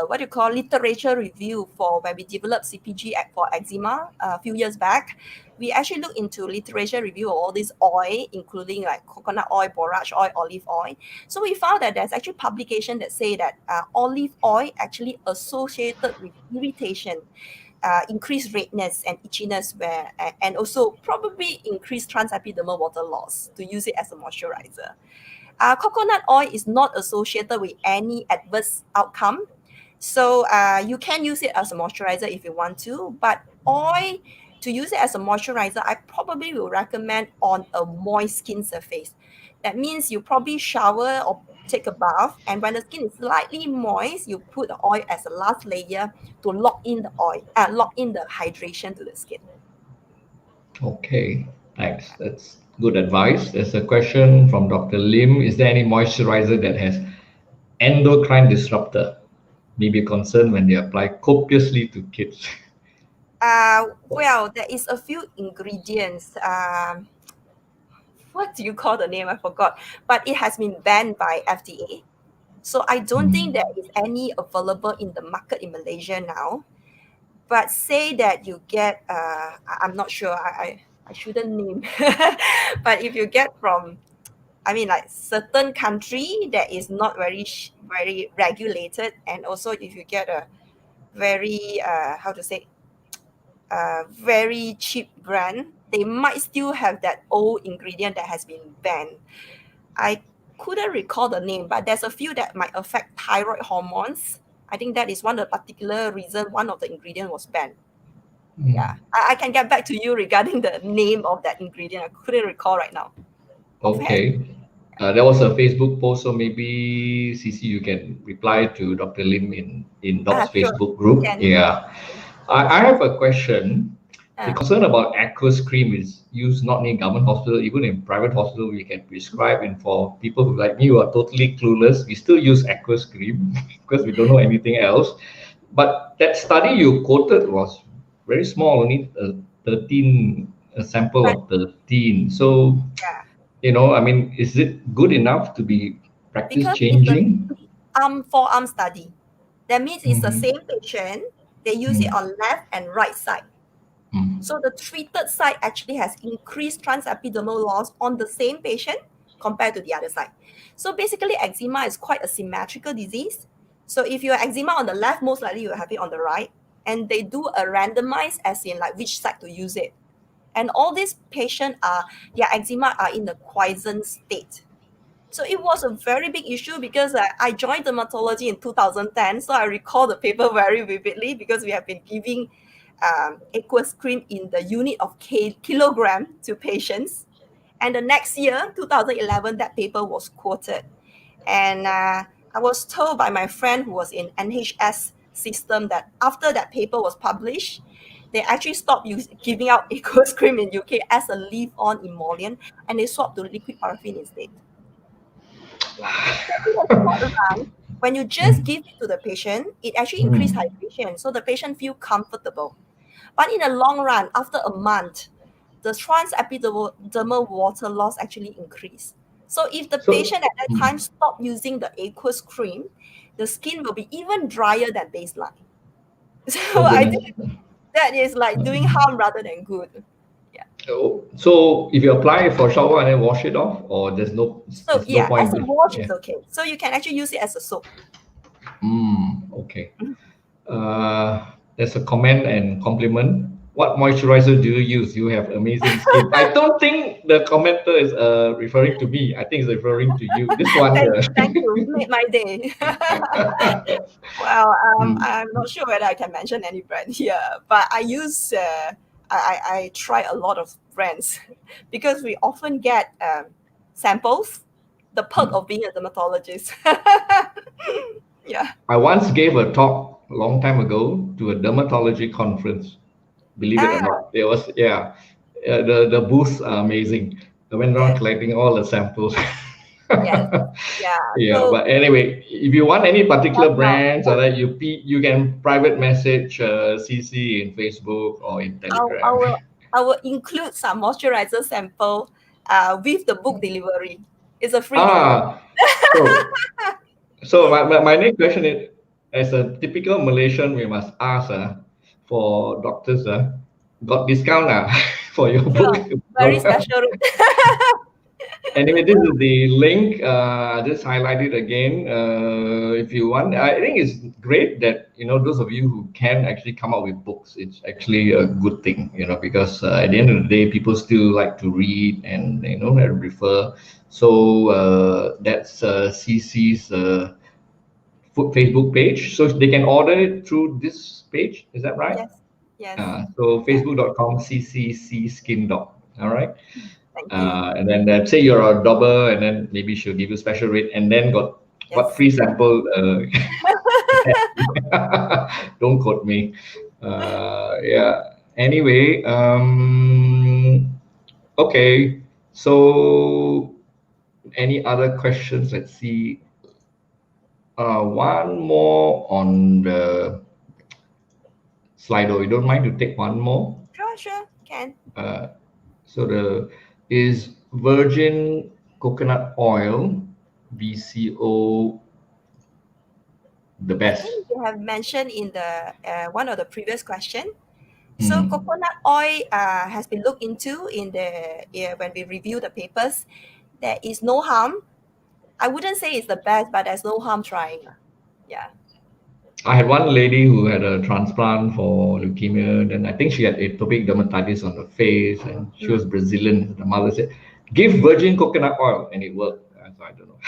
what do you call literature review for when we developed CPG for eczema a few years back, we actually looked into literature review of all this oil, including like coconut oil, borage oil, olive oil. So we found that there's actually publication that say that olive oil actually associated with irritation, increased redness and itchiness, and also probably increased transepidermal water loss to use it as a moisturizer. Coconut oil is not associated with any adverse outcome. So you can use it as a moisturizer if you want to, but oil to use it as a moisturizer, I probably will recommend on a moist skin surface. That means you probably shower or take a bath, and when the skin is slightly moist, you put the oil as a last layer to lock in the oil, lock in the hydration to the skin. Okay, thanks. That's good advice. There's a question from Dr. Lim. Is there any moisturizer that has endocrine disruptor? Maybe a concern when they apply copiously to kids. Well, there is a few ingredients. What do you call the name? I forgot. But it has been banned by FDA. So I don't think there Mm, is any available in the market in Malaysia now. But say that you get, I'm not sure. I shouldn't name. But if you get from, I mean, like certain country that is not very regulated, and also if you get a very how to say very cheap brand, they might still have that old ingredient that has been banned. I couldn't recall the name, but there's a few that might affect thyroid hormones. I think that is one of the particular reason one of the ingredient was banned. mm. Yeah, I can get back to you regarding the name of that ingredient. I couldn't recall right now. Offhand. Okay. There was a Facebook post, so maybe CC, you can reply to Dr. Lim in Doc's Sure. Facebook group. Can. Yeah. I have a question. The Uh, concern about aqueous cream is used not in government hospital, even in private hospital, we can prescribe. And for people who like me who are totally clueless, we still use aqueous cream because we don't know anything else. But that study you quoted was very small, only 13, a sample but of 13. So, yeah, I mean, is it good enough to be practice because it's a changing? forearm study. That means it's the same patient. They use it Mm. on left and right side. Mm. So the treated side actually has increased transepidermal loss on the same patient compared to the other side. So basically, eczema is quite a symmetrical disease. So if you have eczema on the left, most likely you will have it on the right. And they do a randomized as in like which side to use it. And all these patients are, their eczema are in the quiescent state. So it was a very big issue because I joined dermatology in 2010. So I recall the paper very vividly because we have been giving aqueous cream in the unit of kilogram to patients. And the next year, 2011, that paper was quoted. And I was told by my friend who was in NHS system that after that paper was published, they actually stopped giving out aqueous cream in UK as a leave-on emollient, and they swapped to liquid paraffin instead. Yeah. So in a short run, when you just give it to the patient, it actually increase Mm. hydration, so the patient feel comfortable. But in the long run, after a month, the transepidermal water loss actually increase. So if the So, patient at that time mm. stop using the aqueous cream, the skin will be even drier than baseline. So Oh I goodness. think that is like doing harm rather than good. Yeah. So if you apply it for shower and then wash it off, or So there's no yeah, as point. a wash Yeah. is okay. So you can actually use it as a soap. Okay. There's a comment and compliment. What moisturizer do you use? You have amazing skin. I don't think the commenter is referring to me. I think it's referring to you. This one Thank here. you, thank you. Made my day. Well, Mm, I'm not sure whether I can mention any brand here, but I use I try a lot of brands because we often get samples. The perk mm. of being a dermatologist. Yeah. I once gave a talk a long time ago to a dermatology conference. Believe it or Ah, not, it was, yeah, the booths are amazing. I went around yes, collecting all the samples. yes, yeah. Yeah, So but anyway, if you want any particular pass it on. brands or Yeah. that you can private message CC in Facebook or in I'll, Telegram. I will I will include some moisturizer sample with the book delivery. It's a free delivery. Ah, so my next question is, as a typical Malaysian, we must ask for doctors got discount for your book. Sure. Very special rate. Anyway, this is the link. Just highlight it again if you want. I think it's great that those of you who can actually come up with books. It's actually a good thing, because at the end of the day, people still like to read and and refer. So that's CC's Facebook page. So they can order it through this page. Is that right? Yes, yes. So Yeah. facebook.com CCC Skin Doc. All right. Thank you. And then say you're a double, and then maybe she'll give you special rate, and then got Yes. free sample. Don't quote me. Yeah. Anyway, okay. So, any other questions? Let's see. One more on the Slido. You don't mind to take one more? Sure, sure. Can. Uh, so is virgin coconut oil VCO the I best? think you have mentioned in the one of the previous question. So Mm. coconut oil has been looked into in the when we review the papers. There is no harm. I wouldn't say it's the best, but there's no harm trying. Yeah. I had one lady who had a transplant for leukemia. Then I think she had atopic dermatitis on the face, and she was Mm. Brazilian. The mother said, "Give virgin coconut oil," and it worked. So I don't know.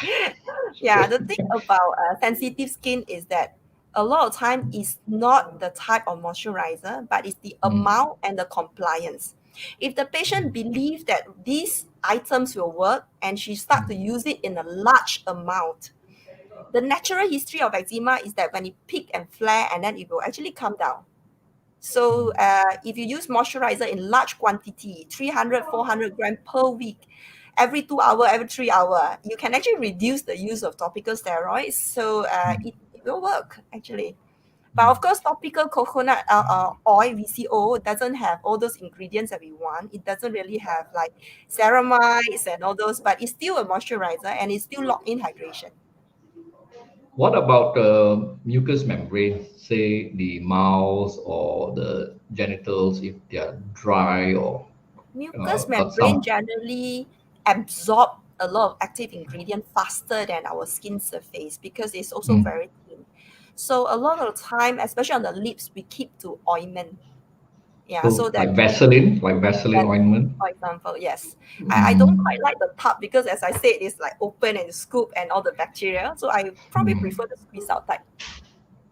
Yeah, the thing about sensitive skin is that a lot of time is not the type of moisturizer, but it's the Mm, amount and the compliance. If the patient believes that these items will work and she start to use it in a large amount, the natural history of eczema is that when it peak and flare and then it will actually come down. So if you use moisturizer in large quantity, 300, 400 grams per week, every 2 hour, every 3 hour, you can actually reduce the use of topical steroids. So it will work actually. But of course, topical coconut oil VCO doesn't have all those ingredients that we want. It doesn't really have like ceramides and all those, but it's still a moisturizer and it's still locked in hydration. What about the mucous membrane, say the mouth or the genitals, if they are dry or Mucous got membrane some? generally absorb a lot of active ingredient faster than our skin surface because it's also Mm. very thin. So a lot of the time, especially on the lips, we keep to ointment. Yeah, so So that like Vaseline that's, ointment. for example, yes. I don't quite Mm. like the tub because as I said, it's like open and scoop and all the bacteria. So I probably Mm. prefer the squeeze out type.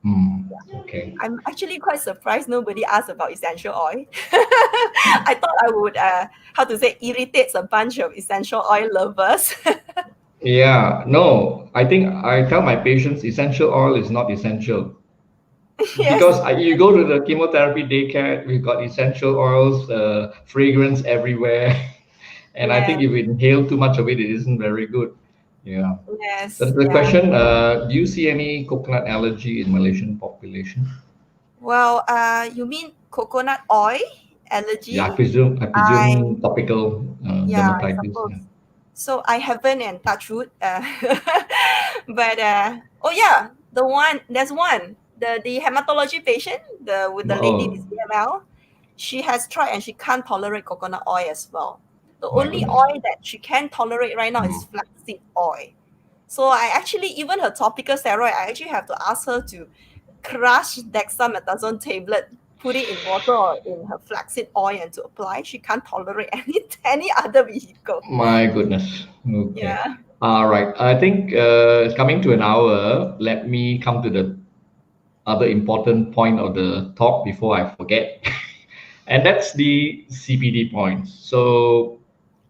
Mm. Okay. I'm actually quite surprised nobody asked about essential oil. I thought I would, how to say, irritates a bunch of essential oil lovers. Yeah, no, I think I tell my patients essential oil is not essential Yes, because you go to the chemotherapy daycare, we've got essential oils, fragrance everywhere. And I yeah, think if we inhale too much of it, it isn't very good. Yeah. So yes, the yeah. question, do you see any coconut allergy in Malaysian population? Well, you mean coconut oil Yeah, allergy? I I presume topical Yeah, I dermatitis. Yeah. suppose. So I haven't and touch wood. But oh yeah, there's one. The hematology patient, the with the lady with Oh CML, she has tried and she can't tolerate coconut oil as well. The my only goodness. oil that she can tolerate right now is Mm. flaxseed oil. So I actually, even her topical steroid, I actually have to ask her to crush dexamethasone tablet, put it in water or in her flaxseed oil and to apply. She can't tolerate any other vehicle. My goodness. Okay. Yeah. All right. I think it's coming to an hour. Let me come to the other important point of the talk before I forget. And that's the CPD points. So,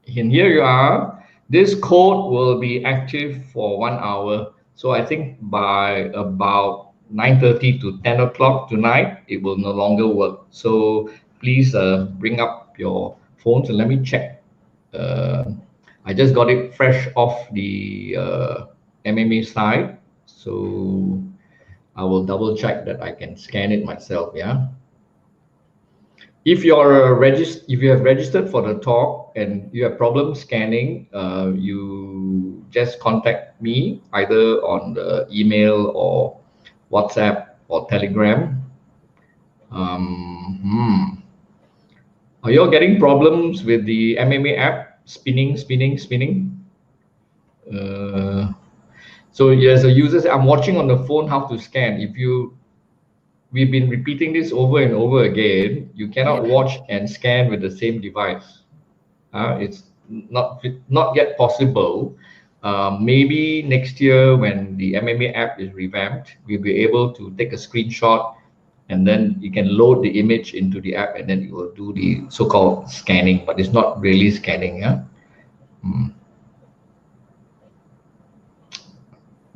and here you are. This code will be active for 1 hour. So I think by about 9:30 to 10 o'clock tonight, it will no longer work. So please bring up your phones and let me check. Uh, I just got it fresh off the MMA site. So I will double check that I can scan it myself. Yeah. If you have registered for the talk and you have problems scanning, you just contact me either on the email or WhatsApp or Telegram. Hmm. Are you all getting problems with the MMA app spinning, spinning, spinning? Uh, so as a user, I'm watching on the phone how to scan. We've been repeating this over and over again. You Yeah. cannot watch and scan with the same device. It's not yet possible. Maybe next year when the MMA app is revamped, we'll be able to take a screenshot and then you can load the image into the app and then it will do the so-called scanning, but it's not really scanning. Yeah.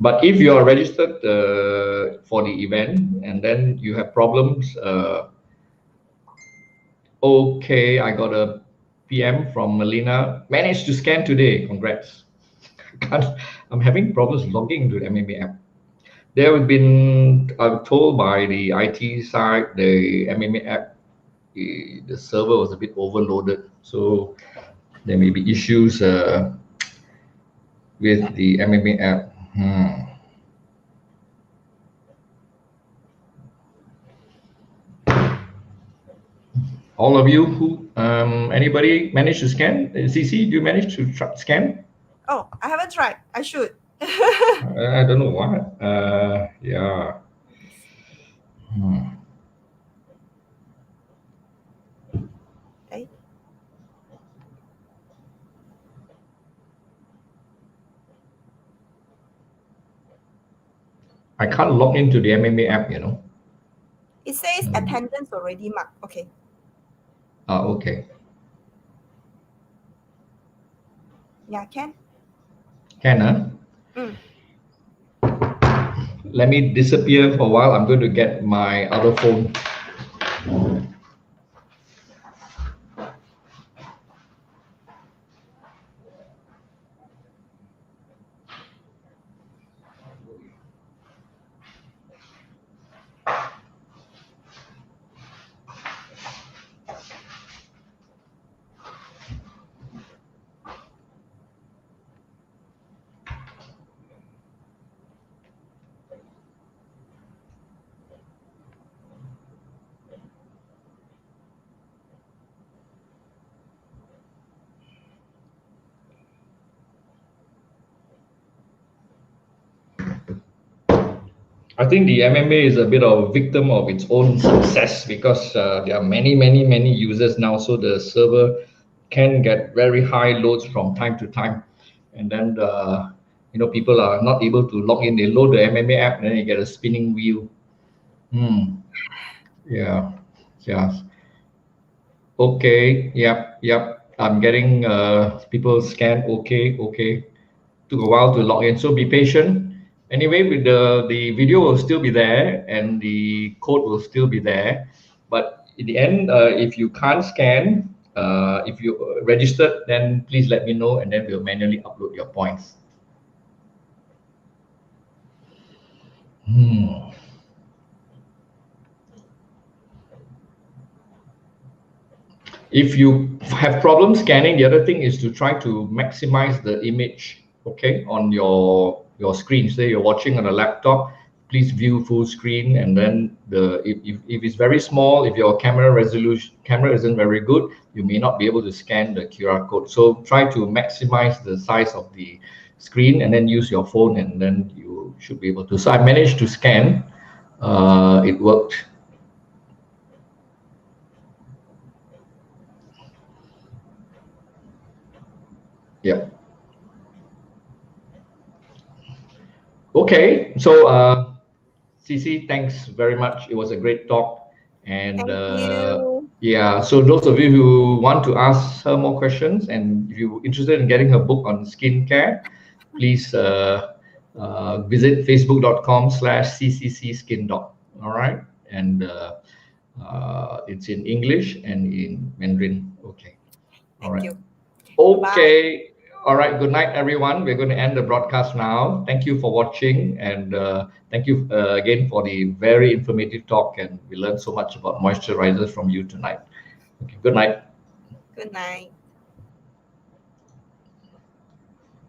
But if you are registered for the event and then you have problems, okay, I got a PM from Melina. Managed to scan today. Congrats. Can't, I'm having problems logging into the MMA app. There have been, I'm told by the IT side, the MMA app, the server was a bit overloaded. So there may be issues with the MMA app. All of you who, anybody managed to scan? CC, do you manage to scan? Oh, I haven't tried. I should. I don't know why. Yeah. Okay. I can't log into the MMA app, you know. It says Um, attendance already marked. Okay. okay. Yeah, can. Can, huh? Mm. Let me disappear for a while. I'm going to get my other phone. I think the MMA is a bit of a victim of its own success because there are many users now. So the server can get very high loads from time to time, and then people are not able to log in. They load the MMA app, and then you get a spinning wheel. Hmm. Yeah. Yeah. Okay. Yep. Yep. I'm getting people scan. Okay. Okay. Took a while to log in, so be patient. Anyway, with the video will still be there and the code will still be there, but in the end, if you can't scan, if you registered, then please let me know and then we'll manually upload your points. If you have problems scanning, the other thing is to try to maximize the image, okay, on your screen. Say you're watching on a laptop, please view full screen, and then if it's very small, if your camera isn't very good, you may not be able to scan the QR code. So try to maximize the size of the screen and then use your phone, and then you should be able to. So I managed to scan. It worked. Yeah. Okay, so CC, thanks very much. It was a great talk. And Thank you. yeah, so those of you who want to ask her more questions and if you're interested in getting her book on skincare, please visit facebook.com/cccskindoc. All right. And it's in English and in Mandarin. Okay. All Thank right. you. Bye. Okay. All right. Good night, everyone. We're going to end the broadcast now. Thank you for watching. And thank you again for the very informative talk. And we learned so much about moisturizers from you tonight. Okay. Good night. Good night.